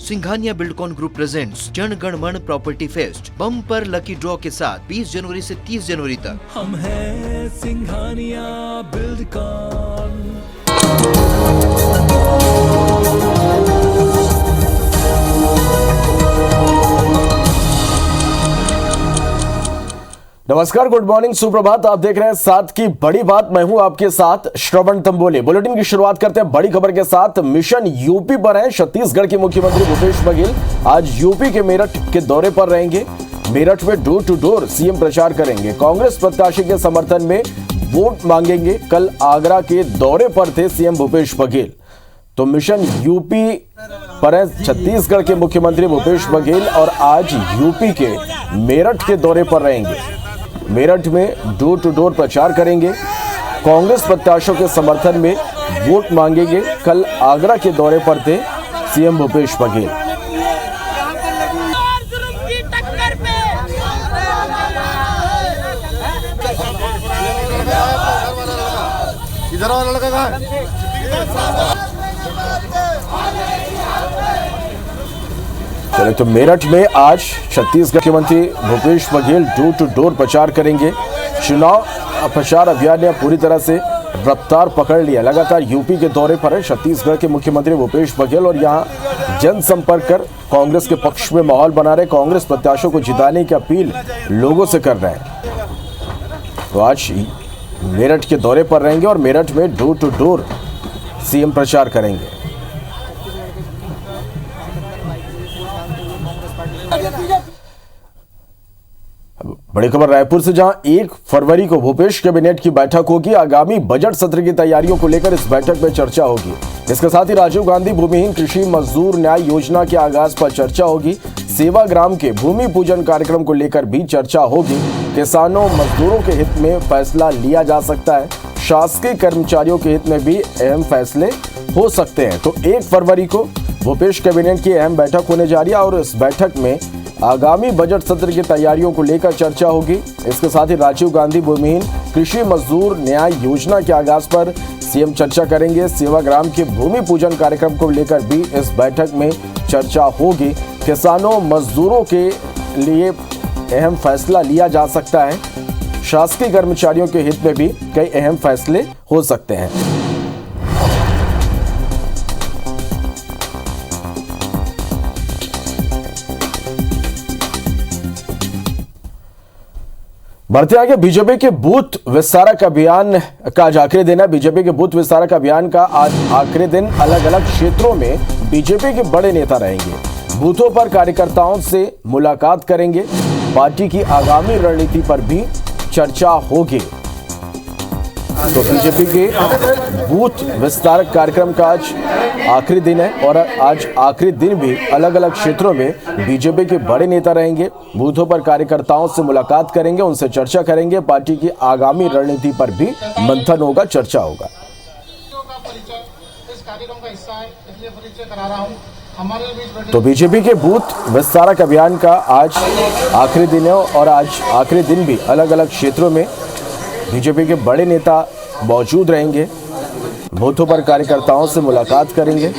Singhania Buildcon group presents Jana Gana मन property fest bumper lucky draw के साथ 20 जनवरी से 30 जनवरी तक। हम हैं सिंघानिया बिल्डकॉन। नमस्कार, गुड मॉर्निंग, सुप्रभात। आप देख रहे हैं साथ की बड़ी बात। मैं हूं आपके साथ श्रवण तंबोले। बुलेटिन की शुरुआत करते हैं बड़ी खबर के साथ। मिशन यूपी पर है। छत्तीसगढ़ के मुख्यमंत्री भूपेश बघेल आज यूपी के मेरठ के दौरे पर रहेंगे। मेरठ में डोर टू डोर सीएम प्रचार करेंगे। कांग्रेस प्रत्याशी के समर्थन में वोट मांगेंगे। कल आगरा के दौरे पर थे सीएम भूपेश बघेल। तो मिशन यूपी पर है छत्तीसगढ़ के मुख्यमंत्री भूपेश बघेल और आज यूपी के मेरठ के दौरे पर रहेंगे। मेरठ में डोर टू डोर प्रचार करेंगे। कांग्रेस प्रत्याशियों के समर्थन में वोट मांगेंगे। कल आगरा के दौरे पर थे सीएम भूपेश बघेल। इधर वाला लड़का कहाँ है? चले तो मेरठ में आज छत्तीसगढ़ के मुख्यमंत्री Bhupesh Baghel door to door प्रचार करेंगे। चुनाव प्रचार अभियान ने पूरी तरह से रफ्तार पकड़ लिया। लगातार यूपी के दौरे पर है छत्तीसगढ़ के मुख्यमंत्री भूपेश बघेल और यहां जनसंपर्क कर कांग्रेस के पक्ष में माहौल बना रहे। कांग्रेस प्रत्याशियों को जिताने की अपील लोगों से कर रहे हैं। तो आज मेरठ के दौरे पर रहेंगे और मेरठ में डोर टू डोर सीएम प्रचार करेंगे। बड़ी खबर रायपुर से, जहां 1 फरवरी को भूपेश कैबिनेट की बैठक होगी। आगामी बजट सत्र की तैयारियों को लेकर इस बैठक में चर्चा होगी। इसके साथ ही राजीव गांधी भूमिहीन कृषि मजदूर न्याय योजना के आगाज पर चर्चा होगी। सेवाग्राम के भूमि पूजन कार्यक्रम को लेकर भी चर्चा होगी। किसानों मजदूरों के हित में फैसला लिया जा सकता है। शासकीय कर्मचारियों के हित में भी अहम फैसले हो सकते हैं। तो 1 फरवरी को भूपेश कैबिनेट की अहम बैठक होने जा रही है और इस बैठक में आगामी बजट सत्र की तैयारियों को लेकर चर्चा होगी। इसके साथ ही राजीव गांधी भूमिहीन कृषि मजदूर न्याय योजना के आगाज पर सीएम चर्चा करेंगे। सेवाग्राम के भूमि पूजन कार्यक्रम को लेकर भी इस बैठक में चर्चा होगी। किसानों मजदूरों के लिए अहम फैसला लिया जा सकता है। शासकीय कर्मचारियों के हित में भी कई अहम फैसले हो सकते हैं। बढ़ते आगे, बीजेपी के बूथ विस्तारक अभियान का आज आखिरी दिन है। बीजेपी के बूथ विस्तारक अभियान का आज आखिरी दिन। अलग अलग क्षेत्रों में बीजेपी के बड़े नेता रहेंगे। बूथों पर कार्यकर्ताओं से मुलाकात करेंगे। पार्टी की आगामी रणनीति पर भी चर्चा होगी। तो बीजेपी के बूथ विस्तारक कार्यक्रम का आज आखिरी दिन है और आज आखिरी दिन भी अलग अलग क्षेत्रों में बीजेपी के बड़े नेता रहेंगे। बूथों पर कार्यकर्ताओं से मुलाकात करेंगे, उनसे चर्चा करेंगे। पार्टी की आगामी रणनीति पर भी मंथन होगा, चर्चा होगा। तो बीजेपी के बूथ विस्तारक अभियान का आज आखिरी दिन है और आज आखिरी दिन भी अलग अलग क्षेत्रों में बीजेपी के बड़े नेता मौजूद रहेंगे। बूथों पर कार्यकर्ताओं से मुलाकात करेंगे।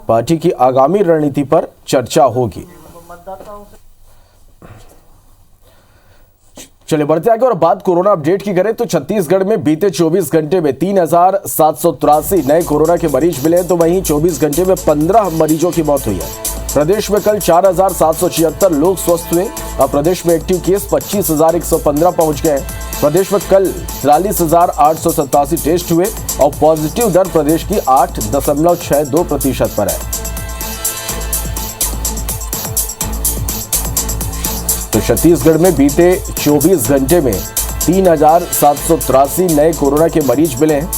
पार्टी की आगामी रणनीति पर चर्चा होगी। चलिए बढ़ते आगे और बात कोरोना अपडेट की करें तो छत्तीसगढ़ में बीते 24 घंटे में 3,783 नए कोरोना के मरीज मिले। तो वहीं 24 घंटे में 15 मरीजों की मौत हुई है। प्रदेश में कल 4,776 लोग स्वस्थ हुए और प्रदेश में एक्टिव केस 25,115 पहुंच गए। प्रदेश में कल 43,887 टेस्ट हुए और पॉजिटिव दर प्रदेश की 8.62% पर है। तो छत्तीसगढ़ में बीते 24 घंटे में 3,783 नए कोरोना के मरीज मिले हैं।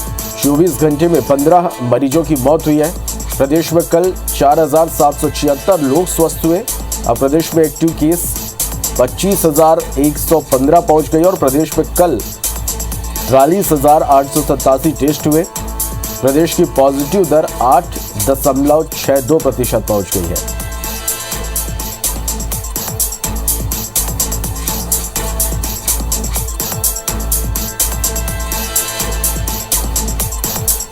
24 घंटे में 15 मरीजों की मौत हुई है। प्रदेश में कल 4,776 लोग स्वस्थ हुए और प्रदेश में एक्टिव केस 25,115 पहुंच गई और प्रदेश में कल 43,887 टेस्ट हुए। प्रदेश की पॉजिटिव दर 8.62% पहुंच गई है।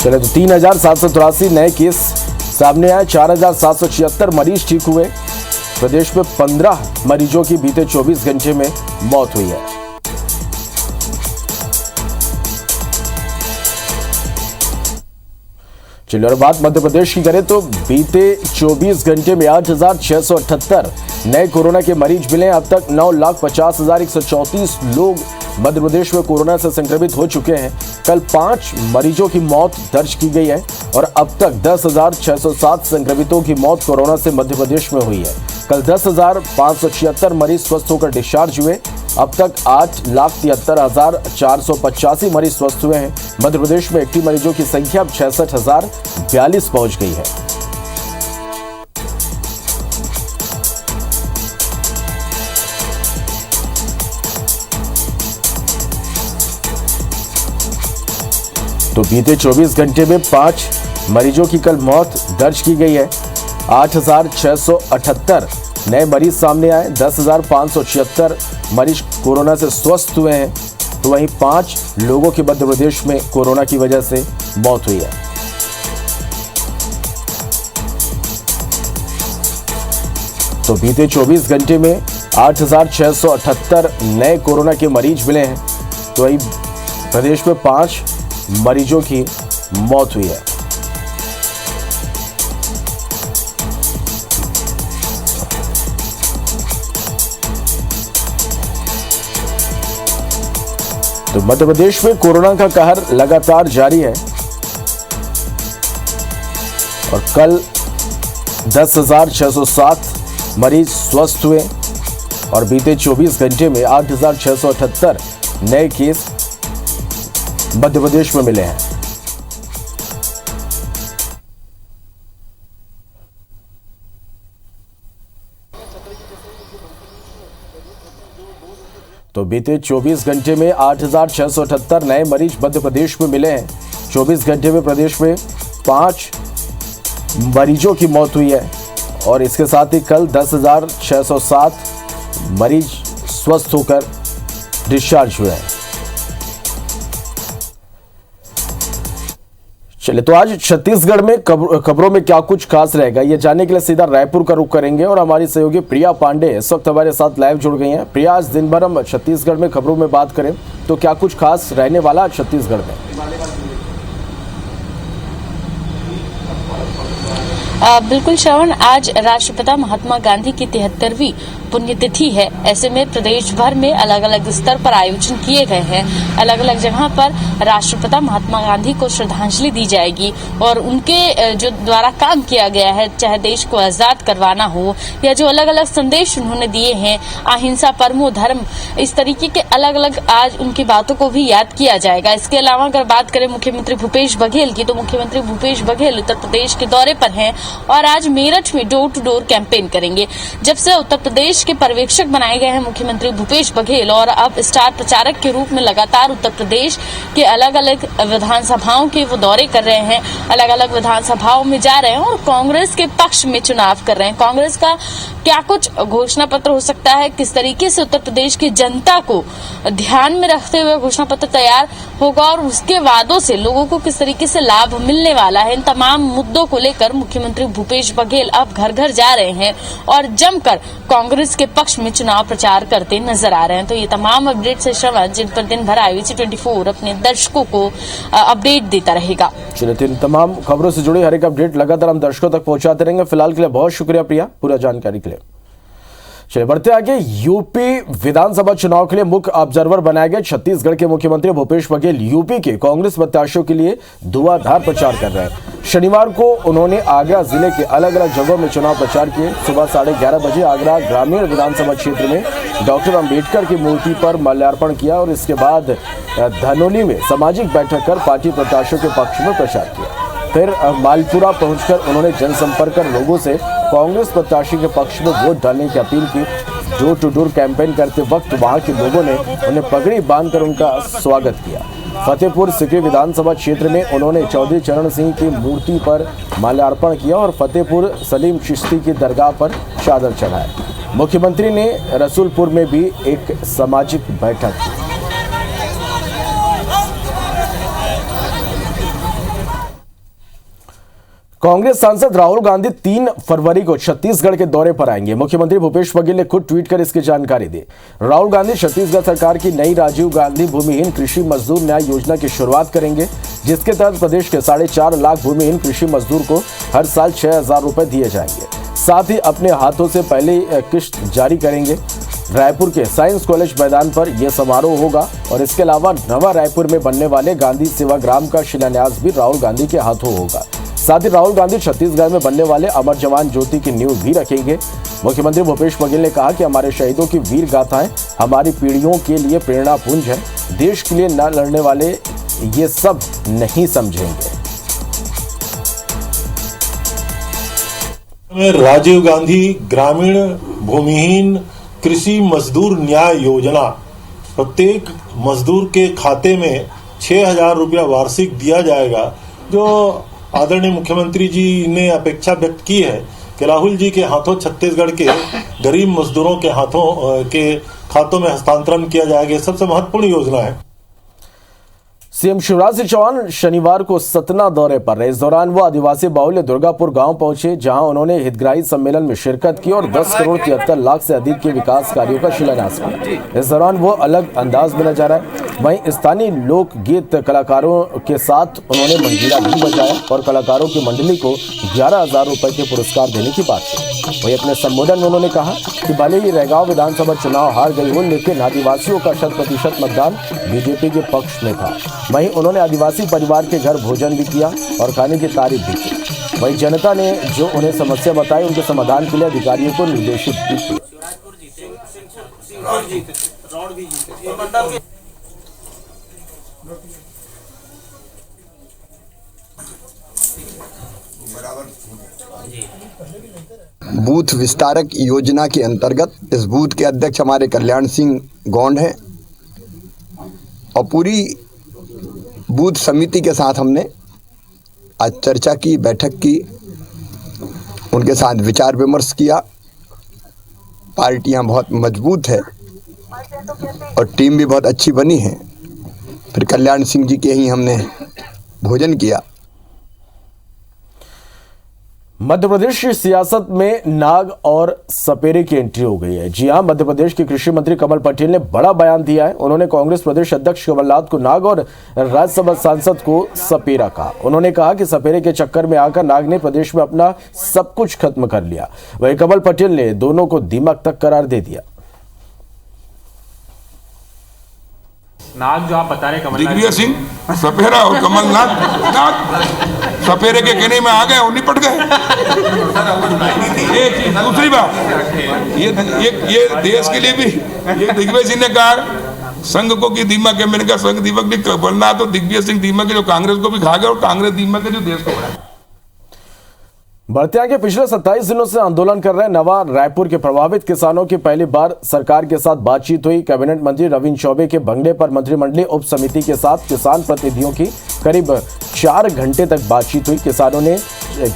चले तो 3,783 नए केस सामने आए, 4,776 मरीज ठीक हुए। प्रदेश में 15 मरीजों की बीते 24 घंटे में मौत हुई है। चलिए और बात मध्य प्रदेश की करें तो बीते 24 घंटे में 8,678 नए कोरोना के मरीज मिले। अब तक 9,50,134 लोग मध्य प्रदेश में कोरोना से संक्रमित हो चुके हैं। कल 5 मरीजों की मौत दर्ज की गई है और अब तक 10,607 संक्रमितों की मौत कोरोना से मध्य प्रदेश में हुई है। कल 10,576 मरीज स्वस्थ होकर डिस्चार्ज हुए। अब तक 8,73,485 मरीज स्वस्थ हुए हैं। मध्य प्रदेश में एक्टिव मरीजों की संख्या अब 66,042 पहुंच गई है। तो बीते 24 घंटे में 5 मरीजों की कल मौत दर्ज की गई है। 8,678 नए मरीज सामने आए। 10,576 मरीज कोरोना से स्वस्थ हुए हैं। तो वहीं 5 लोगों की मध्य प्रदेश में कोरोना की वजह से मौत हुई है। तो बीते 24 घंटे में 8,678 नए कोरोना के मरीज मिले हैं। तो वहीं प्रदेश में 5 मरीजों की मौत हुई है। तो मध्य प्रदेश में कोरोना का कहर लगातार जारी है और कल 10,607 मरीज स्वस्थ हुए और बीते 24 घंटे में 8,678 नए केस मध्य प्रदेश में मिले हैं। तो बीते 24 घंटे में 8,678 नए मरीज मध्य प्रदेश में मिले हैं। 24 घंटे में प्रदेश में 5 मरीजों की मौत हुई है और इसके साथ ही कल 10,607 मरीज स्वस्थ होकर डिस्चार्ज हुए हैं। चलिए तो आज छत्तीसगढ़ में खबरों में क्या कुछ खास रहेगा, ये जानने के लिए सीधा रायपुर का रुख करेंगे और हमारी सहयोगी प्रिया पांडे इस वक्त हमारे साथ लाइव जुड़ गई हैं। प्रिया, आज दिन भर हम छत्तीसगढ़ में खबरों में बात करें तो क्या कुछ खास रहने वाला छत्तीसगढ़ में? बिल्कुल श्रवण, आज राष्ट्रपिता महात्मा गांधी की 73वीं पुण्यतिथि है। ऐसे में प्रदेश भर में अलग अलग स्तर पर आयोजन किए गए हैं। अलग अलग जगह पर राष्ट्रपिता महात्मा गांधी को श्रद्धांजलि दी जाएगी और उनके जो द्वारा काम किया गया है, चाहे देश को आजाद करवाना हो या जो अलग अलग संदेश उन्होंने दिए हैं, अहिंसा, परमो धर्म, इस तरीके के अलग अलग आज उनकी बातों को भी याद किया जाएगा। इसके अलावा अगर बात करें मुख्यमंत्री भूपेश बघेल की, तो मुख्यमंत्री भूपेश बघेल उत्तर प्रदेश के दौरे पर हैं और आज मेरठ में डोर टू डोर कैंपेन करेंगे। जब से उत्तर प्रदेश के पर्यवेक्षक बनाए गए हैं मुख्यमंत्री भूपेश बघेल और अब स्टार प्रचारक के रूप में लगातार उत्तर प्रदेश के अलग अलग विधानसभाओं के वो दौरे कर रहे हैं, अलग अलग विधानसभाओं में जा रहे हैं और कांग्रेस के पक्ष में चुनाव कर रहे हैं। कांग्रेस का क्या कुछ घोषणा पत्र हो सकता है, किस तरीके से उत्तर प्रदेश की जनता को ध्यान में रखते हुए घोषणा पत्र तैयार होगा और उसके वादों से लोगों को किस तरीके से लाभ मिलने वाला है, इन तमाम मुद्दों को लेकर मुख्यमंत्री भूपेश बघेल अब घर घर जा रहे हैं और जमकर कांग्रेस के पक्ष में चुनाव प्रचार करते नजर आ रहे हैं। तो ये तमाम अपडेट से श्रवण जिन पर दिन भर IVC 24 अपने दर्शकों को अपडेट देता रहेगा। चलिए, इन तमाम खबरों से जुड़ी हर एक अपडेट लगातार हम दर्शकों तक पहुंचाते रहेंगे। फिलहाल के लिए बहुत शुक्रिया प्रिया, पूरा जानकारी के लिए। चलिए बढ़ते आगे। यूपी विधानसभा चुनाव के लिए मुख्य ऑब्जर्वर बनाए गए छत्तीसगढ़ के मुख्यमंत्री भूपेश बघेल यूपी के कांग्रेस प्रत्याशियों के लिए धुआंधार प्रचार कर रहे हैं। शनिवार को उन्होंने आगरा जिले के अलग अलग जगहों में चुनाव प्रचार किए। सुबह 11:30 बजे आगरा ग्रामीण विधानसभा क्षेत्र में डॉक्टर अंबेडकर की मूर्ति पर माल्यार्पण किया और इसके बाद धनोली में सामाजिक बैठक कर पार्टी प्रत्याशियों के पक्ष में प्रचार किया। फिर मालपुरा पहुंचकर उन्होंने जनसंपर्क कर लोगों से कांग्रेस प्रत्याशी के पक्ष में वोट डालने की अपील की। डोर टू डोर कैंपेन करते वक्त वहां के लोगों ने उन्हें पगड़ी बांधकर उनका स्वागत किया। फतेहपुर सीकरी विधानसभा क्षेत्र में उन्होंने चौधरी चरण सिंह की मूर्ति पर माल्यार्पण किया और फतेहपुर सलीम चिश्ती की दरगाह पर चादर चढ़ाए। मुख्यमंत्री ने रसूलपुर में भी एक सामाजिक बैठक की। कांग्रेस सांसद राहुल गांधी 3 फरवरी को छत्तीसगढ़ के दौरे पर आएंगे। मुख्यमंत्री भूपेश बघेल ने खुद ट्वीट कर इसकी जानकारी दी। राहुल गांधी छत्तीसगढ़ सरकार की नई राजीव गांधी भूमिहीन कृषि मजदूर न्याय योजना की शुरुआत करेंगे, जिसके तहत प्रदेश के 4.5 लाख भूमिहीन कृषि मजदूर को हर साल 6,000 रुपए दिए जाएंगे। साथ ही अपने हाथों से पहली किश्त जारी करेंगे। रायपुर के साइंस कॉलेज मैदान पर यह समारोह होगा और इसके अलावा नवा रायपुर में बनने वाले गांधी सेवाग्राम का शिलान्यास भी राहुल गांधी के हाथों होगा। साथ ही राहुल गांधी छत्तीसगढ़ में बनने वाले अमर जवान ज्योति की नींव भी रखेंगे। मुख्यमंत्री भूपेश बघेल ने कहा कि हमारे शहीदों की वीर गाथाएं हमारी पीढ़ियों के लिए प्रेरणा पुंज है। देश के लिए न लड़ने वाले ये सब नहीं समझेंगे। राजीव गांधी ग्रामीण भूमिहीन कृषि मजदूर न्याय योजना, प्रत्येक मजदूर के खाते में 6,000 रुपया वार्षिक दिया जाएगा। जो आदरणीय मुख्यमंत्री जी ने अपेक्षा व्यक्त की है कि राहुल जी के हाथों छत्तीसगढ़ के गरीब मजदूरों के खातों में हस्तांतरण किया जाएगा। सबसे महत्वपूर्ण योजना है। सीएम शिवराज सिंह चौहान शनिवार को सतना दौरे पर रहे। इस दौरान वो आदिवासी बाहुल्य दुर्गापुर गांव पहुंचे, जहां उन्होंने हितग्राही सम्मेलन में शिरकत की और 10 करोड़ 73 लाख से अधिक के विकास कार्यों का शिलान्यास किया। इस दौरान वो अलग अंदाज में नजर आए। वहीं स्थानीय लोकगीत कलाकारों के साथ उन्होंने मंजीरा भी बजाया और कलाकारों की मंडली को 11,000 रुपए के पुरस्कार देने की बात की। वहीं अपने संबोधन में उन्होंने कहा कि भले ही रैगांव विधानसभा चुनाव हार गई हो, लेकिन आदिवासियों का 100% मतदान बीजेपी के पक्ष में था। वहीं उन्होंने आदिवासी परिवार के घर भोजन भी किया और खाने की तारीफ भी की। वहीं जनता ने जो उन्हें समस्या बताई, उनके समाधान के लिए अधिकारियों को निर्देशित भी किया। बूथ विस्तारक योजना के अंतर्गत इस बूथ के अध्यक्ष हमारे कल्याण सिंह गौंड हैं और पूरी बूथ समिति के साथ हमने आज चर्चा की, बैठक की, उनके साथ विचार विमर्श किया। पार्टियां बहुत मजबूत है और टीम भी बहुत अच्छी बनी है। फिर कल्याण सिंह जी के ही हमने भोजन किया। मध्य प्रदेश की सियासत में नाग और सपेरे की एंट्री हो गई है। जी हां, मध्य प्रदेश के कृषि मंत्री कमल पटेल ने बड़ा बयान दिया है। उन्होंने कांग्रेस प्रदेश अध्यक्ष कमलनाथ को नाग और राज्यसभा सांसद को सपेरा कहा। उन्होंने कहा कि सपेरे के चक्कर में आकर नाग ने प्रदेश में अपना सब कुछ खत्म कर लिया। वहीं कमल पटेल ने दोनों को दीमक तक करार दे दिया। नाग जो आप बता रहे कमलनाथ, दिग्विजय सिंह सपेरा और कमलनाथ नाग सपेरे के कहने में आ गए और निपट गए। एक चीज, दूसरी बात, ये देश के लिए भी ये दिग्विजय सिंह ने कहा संघ को की दीमक है। मैंने कहा संघ दीमक नहीं, कमलनाथ तो दिग्विजय सिंह दीमक है जो कांग्रेस को भी खा गया और कांग्रेस दीमक है जो देश को खा। बड़तिया के पिछले 27 दिनों से आंदोलन कर रहे नवा रायपुर के प्रभावित किसानों की पहली बार सरकार के साथ बातचीत हुई। कैबिनेट मंत्री रविंद्र चौबे के बंगले पर मंत्रिमंडलीय उप समिति के साथ किसान प्रतिनिधियों की करीब 4 घंटे तक बातचीत हुई। किसानों ने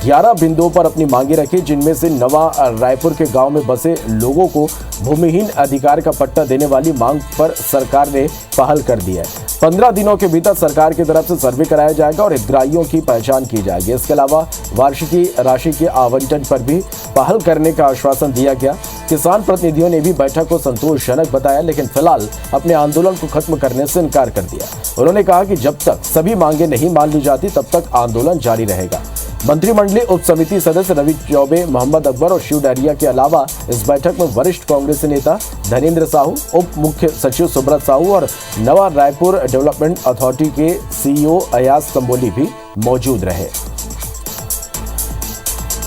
11 बिंदुओं पर अपनी मांगे रखी, जिनमें से नवा रायपुर के गांव में बसे लोगों को भूमिहीन अधिकार का पट्टा देने वाली मांग पर सरकार ने पहल कर दी है। 15 दिनों के भीतर सरकार की तरफ से सर्वे कराया जाएगा और हितग्राहियों की पहचान की जाएगी। इसके अलावा वार्षिकी राशि के आवंटन पर भी पहल करने का आश्वासन दिया गया। किसान प्रतिनिधियों ने भी बैठक को संतोषजनक बताया, लेकिन फिलहाल अपने आंदोलन को खत्म करने से इनकार कर दिया। उन्होंने कहा कि जब तक सभी मांगे नहीं मान ली जाती, तब तक आंदोलन जारी रहेगा। मंत्रिमंडलीय उप समिति सदस्य रवि चौबे, मोहम्मद अकबर और शिव डहरिया के अलावा इस बैठक में वरिष्ठ कांग्रेसी नेता धनेंद्र साहू, उप मुख्य सचिव सुब्रत साहू और नवा रायपुर डेवलपमेंट अथॉरिटी के सीईओ अयाज कंबोली भी मौजूद रहे।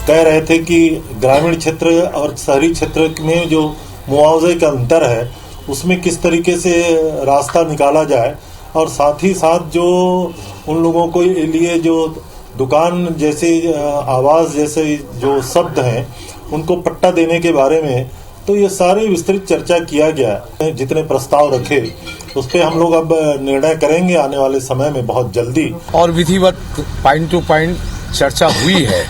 कह रहे थे कि ग्रामीण क्षेत्र और शहरी क्षेत्र में जो मुआवजे का अंतर है, उसमें किस तरीके से रास्ता निकाला जाए और साथ ही साथ जो उन लोगों को लिए जो दुकान जैसे आवास जैसे जो शब्द हैं, उनको पट्टा देने के बारे में, तो ये सारे विस्तृत चर्चा किया गया। जितने प्रस्ताव रखे उस पर हम लोग अब निर्णय करेंगे आने वाले समय में बहुत जल्दी। और विधिवत पॉइंट टू पॉइंट चर्चा हुई है।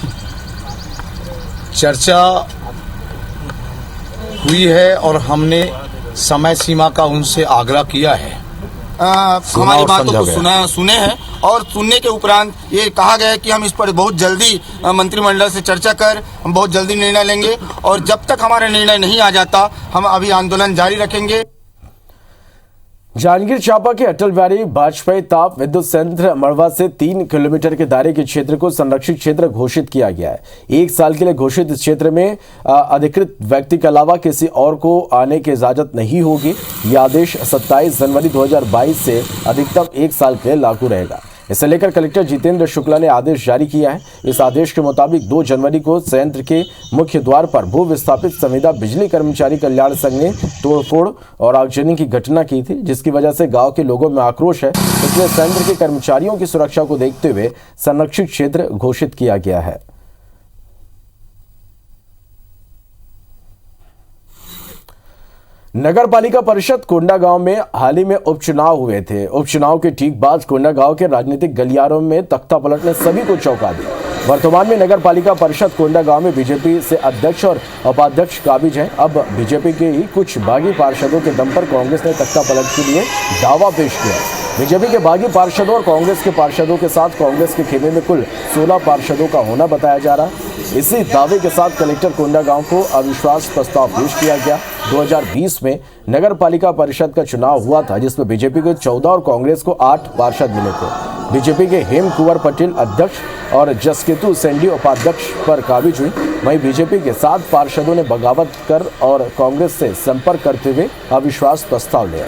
और हमने समय सीमा का उनसे आग्रह किया है। हमारी बातों को सुने हैं और सुनने के उपरांत ये कहा गया है कि हम इस पर बहुत जल्दी मंत्रिमंडल से चर्चा कर हम बहुत जल्दी निर्णय लेंगे और जब तक हमारा निर्णय नहीं आ जाता हम अभी आंदोलन जारी रखेंगे। जांजगीर चांपा के अटल बिहारी वाजपेयी ताप विद्युत संयंत्र मड़वा से 3 किलोमीटर के दायरे के क्षेत्र को संरक्षित क्षेत्र घोषित किया गया है। 1 साल के लिए घोषित इस क्षेत्र में अधिकृत व्यक्ति के अलावा किसी और को आने की इजाजत नहीं होगी। यह आदेश 27 जनवरी 2022 से अधिकतम 1 साल के लिए लागू रहेगा। इसे लेकर कलेक्टर जितेंद्र शुक्ला ने आदेश जारी किया है। इस आदेश के मुताबिक 2 जनवरी को संयंत्र के मुख्य द्वार पर भू विस्थापित संविदा बिजली कर्मचारी कल्याण संघ ने तोड़फोड़ और आगजनी की घटना की थी, जिसकी वजह से गांव के लोगों में आक्रोश है। इसलिए संयंत्र के कर्मचारियों की सुरक्षा को देखते हुए संरक्षित क्षेत्र घोषित किया गया है। नगर पालिका परिषद कोंडागांव में हाल ही में उपचुनाव हुए थे। उपचुनाव के ठीक बाद कोंडागांव के राजनीतिक गलियारों में तख्ता पलट ने सभी को चौंका दिया। वर्तमान में नगर पालिका परिषद कोंडागांव में बीजेपी से अध्यक्ष और उपाध्यक्ष काबिज हैं। अब बीजेपी के ही कुछ बागी पार्षदों के दम पर कांग्रेस ने तख्ता पलट के लिए दावा पेश किया। बीजेपी के बागी पार्षदों और कांग्रेस के पार्षदों के साथ कांग्रेस के खेमे में कुल 16 पार्षदों का होना बताया जा रहा है। इसी दावे के साथ कलेक्टर कोंडागांव को अविश्वास प्रस्ताव पेश किया गया। 2020 में नगर पालिका परिषद का चुनाव हुआ था, जिसमें बीजेपी को 14 और कांग्रेस को 8 पार्षद मिले थे। बीजेपी के हेम कुंवर पटेल अध्यक्ष और जसकेतु सेंडी उपाध्यक्ष पर काबिज हुई। वहीं बीजेपी के 7 पार्षदों ने बगावत कर और कांग्रेस से संपर्क करते हुए अविश्वास प्रस्ताव लिया।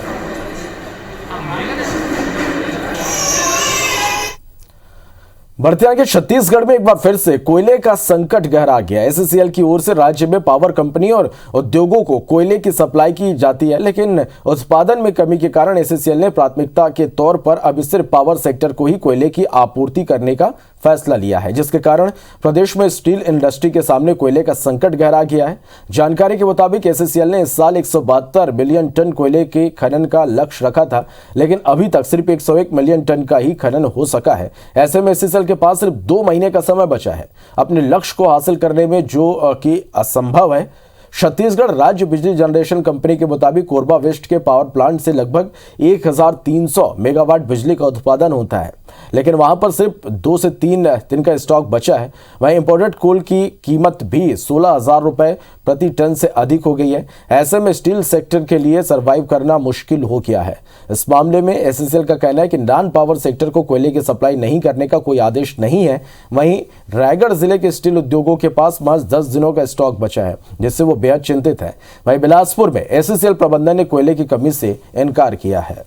बढ़ते आगे छत्तीसगढ़ में एक बार फिर से कोयले का संकट गहरा गया। एससीएल की ओर से राज्य में पावर कंपनी और उद्योगों को कोयले की सप्लाई की जाती है, लेकिन उत्पादन में कमी के कारण एससीएल ने प्राथमिकता के तौर पर अब सिर्फ पावर सेक्टर को ही कोयले की आपूर्ति करने का फैसला लिया है, जिसके कारण प्रदेश में स्टील इंडस्ट्री के सामने कोयले का संकट गहरा गया है। जानकारी के मुताबिक एससीएल ने इस साल 172 मिलियन टन कोयले के खनन का लक्ष्य रखा था, लेकिन अभी तक सिर्फ 101 मिलियन टन का ही खनन हो सका है। ऐसे में एससीएल के पास सिर्फ 2 महीने का समय बचा है अपने लक्ष्य को हासिल करने में, जो कि असंभव है। छत्तीसगढ़ राज्य बिजली जनरेशन कंपनी के मुताबिक कोरबा वेस्ट के पावर प्लांट से लगभग 1300 मेगावाट बिजली का उत्पादन होता है, लेकिन वहां पर सिर्फ 2 से 3 दिन का स्टॉक बचा है। वहीं इंपोर्टेड कोल की कीमत भी 16,000 रुपए प्रति टन से अधिक हो गई है। ऐसे में स्टील सेक्टर के लिए सर्वाइव करना मुश्किल हो गया है। इस मामले में एससीएल का कहना है कि नॉन पावर सेक्टर को कोयले की सप्लाई नहीं करने का कोई आदेश नहीं है। वहीं रायगढ़ जिले के स्टील उद्योगों के पास महज 10 दिनों का स्टॉक बचा है, जिससे वो बेहद चिंतित है। वहीं बिलासपुर में एससीएल प्रबंधन ने कोयले की कमी से इनकार किया है।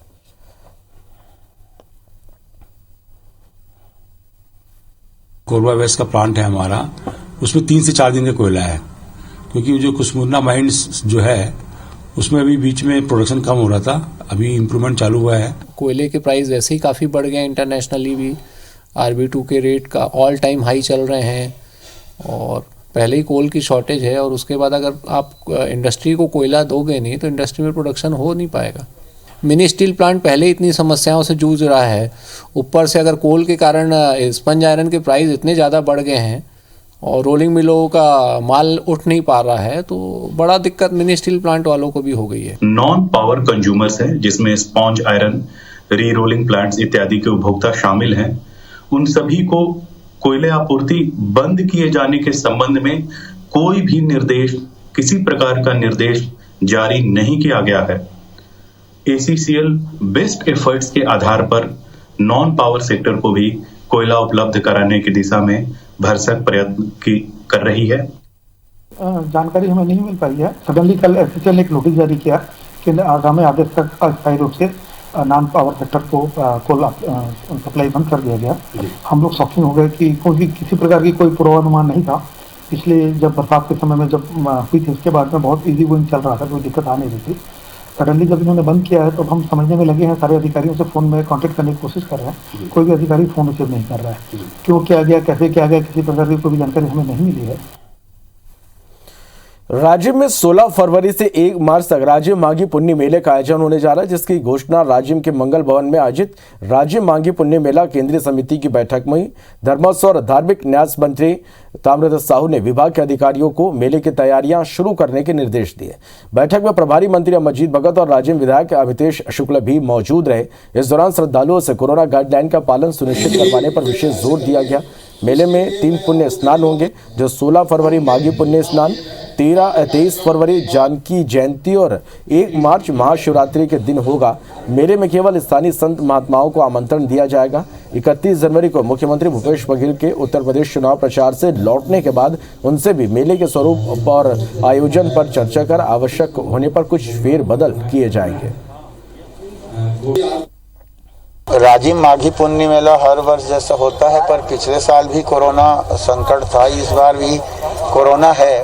कोरबा वेस्ट का प्लांट है हमारा, उसमें 3 से 4 दिन का कोयला है, क्योंकि जो कुसमुंडा माइंस जो है उसमें अभी बीच में प्रोडक्शन कम हो रहा था, अभी इम्प्रूवमेंट चालू हुआ है। कोयले के प्राइस वैसे ही काफ़ी बढ़ गए, इंटरनेशनली भी RB2 के रेट का ऑल टाइम हाई चल रहे हैं और पहले ही कोल की शॉर्टेज है। और उसके बाद अगर आप इंडस्ट्री को कोयला दोगे नहीं तो इंडस्ट्री में प्रोडक्शन हो नहीं पाएगा। मिनी स्टील प्लांट पहले ही इतनी समस्याओं से जूझ रहा है, ऊपर से अगर कोल के कारण स्पंज आयरन के प्राइस इतने ज़्यादा बढ़ गए हैं और रोलिंग मिलों का माल उठ नहीं पा रहा है, तो बड़ा दिक्कत मिनी स्टील प्लांट वालों को भी हो गई है। नॉन पावर कंज्यूमर्स हैं, जिसमें स्पॉन्ज आयरन, री रोलिंग प्लांट्स इत्यादि के उपभोक्ता शामिल हैं। उन सभी को कोयले आपूर्ति बंद किए जाने के संबंध में कोई भी निर्देश, किसी प्रकार का निर्देश जारी नहीं किया गया है। एसीसीएल बेस्ट एफर्ट्स के आधार पर नॉन पावर सेक्टर को भी कोयला उपलब्ध कराने की दिशा में भरसक प्रयत्न कर रही है। जानकारी हमें नहीं मिल पाई है। सडनली कल एससीएल ने एक नोटिस जारी किया कि आगामी आदेश तक अस्थायी रूप से नॉन पावर सेक्टर को कोल सप्लाई बंद कर दिया गया। हम लोग शॉकिंग हो गए कि किसी प्रकार की कोई पूर्वानुमान नहीं था। इसलिए जब बरसात के समय में जब हुई थी उसके बाद में बहुत इजी गोइंग चल रहा था, कोई दिक्कत आ नहीं रही थी। सडनली जब इन्होंने बंद किया है तो हम समझने में लगे हैं, सारे अधिकारियों से फ़ोन में कांटेक्ट करने की कोशिश कर रहे हैं, कोई भी अधिकारी फ़ोन रिसीव नहीं कर रहा है। क्यों किया गया, कैसे किया गया, किसी प्रकार की कोई भी जानकारी हमें नहीं मिली है। राज्य में 16 फरवरी से 1 मार्च तक राज्य माघी पुण्य मेले का आयोजन होने जा रहा है, जिसकी घोषणा राज्य के मंगल भवन में आयोजित राज्य माघी पुण्य मेला केंद्रीय समिति की बैठक में हुई। धर्मस्व और धार्मिक न्यास मंत्री ताम्रध्वज साहू ने विभाग के अधिकारियों को मेले की तैयारियां शुरू करने के निर्देश दिए। बैठक में प्रभारी मंत्री अमरजीत भगत और राज्य विधायक अमितेश शुक्ल भी मौजूद रहे। इस दौरान श्रद्धालुओं से कोरोना गाइडलाइन का पालन सुनिश्चित करवाने पर विशेष जोर दिया गया। मेले में 3 पुण्य स्नान होंगे, जो 16 फरवरी माघी पुण्य स्नान, 23 फरवरी जानकी जयंती और 1 मार्च महाशिवरात्रि के दिन होगा। मेले में केवल स्थानीय संत महात्माओं को आमंत्रण दिया जाएगा। 31 जनवरी को मुख्यमंत्री भूपेश बघेल के उत्तर प्रदेश चुनाव प्रचार से लौटने के बाद उनसे भी मेले के स्वरूप और आयोजन पर चर्चा कर आवश्यक होने पर कुछ फेरबदल किए जाएंगे। राजिम माघी पुण्य मेला हर वर्ष जैसा होता है, पर पिछले साल भी कोरोना संकट था, इस बार भी कोरोना है,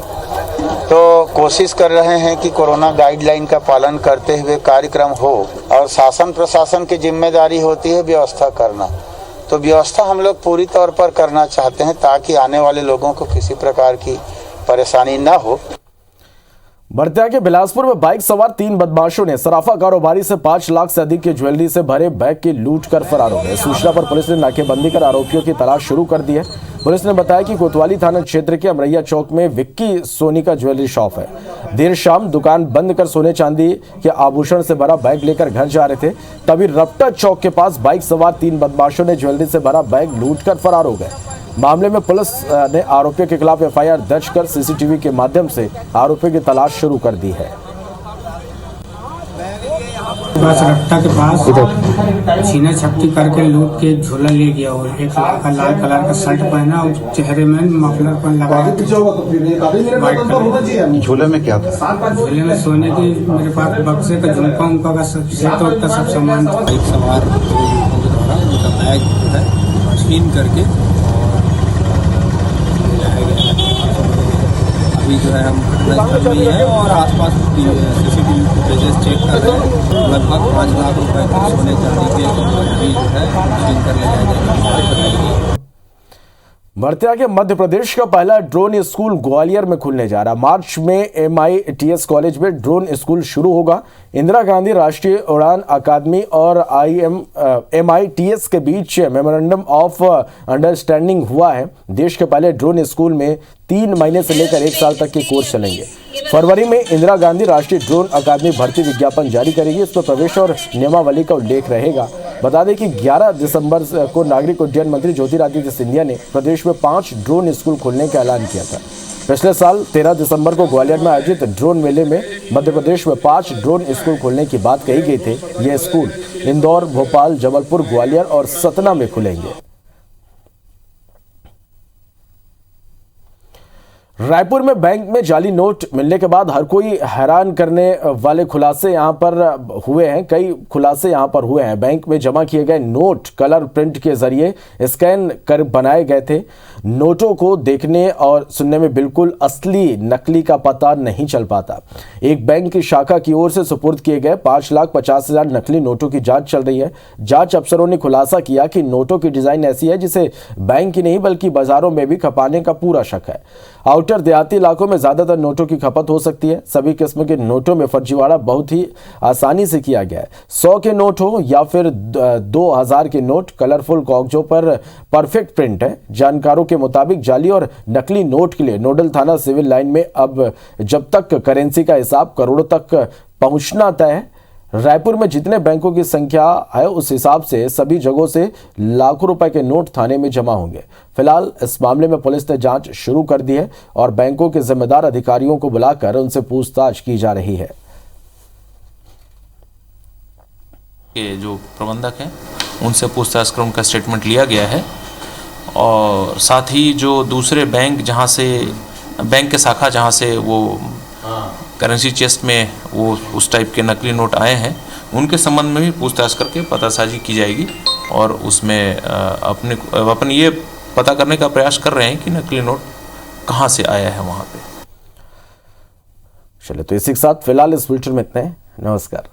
तो कोशिश कर रहे हैं कि कोरोना गाइडलाइन का पालन करते हुए कार्यक्रम हो। और शासन प्रशासन की जिम्मेदारी होती है व्यवस्था करना, तो व्यवस्था हम लोग पूरी तौर पर करना चाहते हैं ताकि आने वाले लोगों को किसी प्रकार की परेशानी न हो। बर्तिया के बिलासपुर में बाइक सवार 3 बदमाशों ने सराफा कारोबारी से 5 लाख से अधिक की ज्वेलरी से भरे बैग की लूट कर फरार हो गए। सूचना पर पुलिस ने नाकेबंदी कर आरोपियों की तलाश शुरू कर दी है। पुलिस ने बताया कि कोतवाली थाना क्षेत्र के अमरैया चौक में विक्की सोनी का ज्वेलरी शॉप है। देर शाम दुकान बंद कर सोने चांदी के आभूषण से भरा बैग लेकर घर जा रहे थे, तभी रपटा चौक के पास बाइक सवार 3 बदमाशों ने ज्वेलरी से भरा बैग लूट कर फरार हो गए। मामले में पुलिस ने आरोपियों के खिलाफ एफआईआर दर्ज कर सीसीटीवी के माध्यम से आरोपियों की तलाश शुरू कर दी है। बस रट्टा के पास छीना झपटी करके लूट के झोला ले गया और एक लड़का लाल कलर का शर्ट पहना और चेहरे में मफलर पर लगाया। झोले में क्या था? झोले में सोने की मेरे पास बक्से का झुमका उमका का सब सामान था। बाइक सवार द्वारा उनका बैग जो है छीन करके अभी जो है हम घटनास्थल में है और आसपास सीसीटीवी फुटेजेस चेक कर रहे हैं। लगभग 5 लाख रुपए के सोने चांदी के अभी जो है छीन कर ले जाएंगे। बर्तिया के मध्य प्रदेश का पहला ड्रोन स्कूल ग्वालियर में खुलने जा रहा। मार्च में MITS कॉलेज में ड्रोन स्कूल शुरू होगा। इंदिरा गांधी राष्ट्रीय उड़ान अकादमी और MITS के बीच मेमोरेंडम ऑफ अंडरस्टैंडिंग हुआ है। देश के पहले ड्रोन स्कूल में 3 महीने से लेकर 1 साल तक के कोर्स चलेंगे। फरवरी में इंदिरा गांधी राष्ट्रीय ड्रोन अकादमी भर्ती विज्ञापन जारी करेगी। इस पर प्रवेश और नियमावली का उल्लेख रहेगा। बता दें कि 11 दिसंबर को नागरिक उड्डयन मंत्री ज्योतिरादित्य सिंधिया ने प्रदेश में 5 ड्रोन स्कूल खोलने का ऐलान किया था। पिछले साल 13 दिसंबर को ग्वालियर में आयोजित ड्रोन मेले में मध्य प्रदेश में 5 ड्रोन स्कूल खोलने की बात कही गई थी। ये स्कूल इंदौर, भोपाल, जबलपुर, ग्वालियर और सतना में खुलेंगे। रायपुर में बैंक में जाली नोट मिलने के बाद हर कोई हैरान करने वाले खुलासे यहां पर हुए हैं। कई खुलासे यहां पर हुए हैं। बैंक में जमा किए गए नोट कलर प्रिंट के जरिए स्कैन कर बनाए गए थे। नोटों को देखने और सुनने में बिल्कुल असली नकली का पता नहीं चल पाता। एक बैंक की शाखा की ओर से सुपुर्द किए गए 5,50,000 नकली नोटों की जांच चल रही है। जांच अफसरों ने खुलासा किया कि नोटों की डिजाइन ऐसी है जिसे बैंक ही नहीं बल्कि बाजारों में भी खपाने का पूरा शक है। आउटर देहाती इलाकों में ज्यादातर नोटों की खपत हो सकती है। सभी किस्म के नोटों में फर्जीवाड़ा बहुत ही आसानी से किया गया है। 100 के नोट हो या फिर 2000 के नोट, कलरफुल कागजों पर परफेक्ट प्रिंट है। जानकारों के मुताबिक जाली और नकली नोट के लिए नोडल थाना सिविल लाइन में अब जब तक करेंसी का हिसाब करोड़ों तक पहुंचना तय है। रायपुर में जितने बैंकों की संख्या है उस हिसाब से सभी जगहों से लाखों रुपए के नोट थाने में जमा होंगे। फिलहाल इस मामले में पुलिस ने जांच शुरू कर दी है और बैंकों के जिम्मेदार अधिकारियों को बुलाकर उनसे पूछताछ की जा रही है। ये जो प्रबंधक हैं उनसे पूछताछ कर उनका स्टेटमेंट लिया गया है और साथ ही जो दूसरे बैंक जहां से बैंक के शाखा जहां से वो करेंसी चेस्ट में वो उस टाइप के नकली नोट आए हैं उनके संबंध में भी पूछताछ करके पतासाजी की जाएगी और उसमें अपन ये पता करने का प्रयास कर रहे हैं कि नकली नोट कहां से आया है वहां पे। चलिए तो इसी के साथ फिलहाल इस बुलेटिन में इतना है। नमस्कार।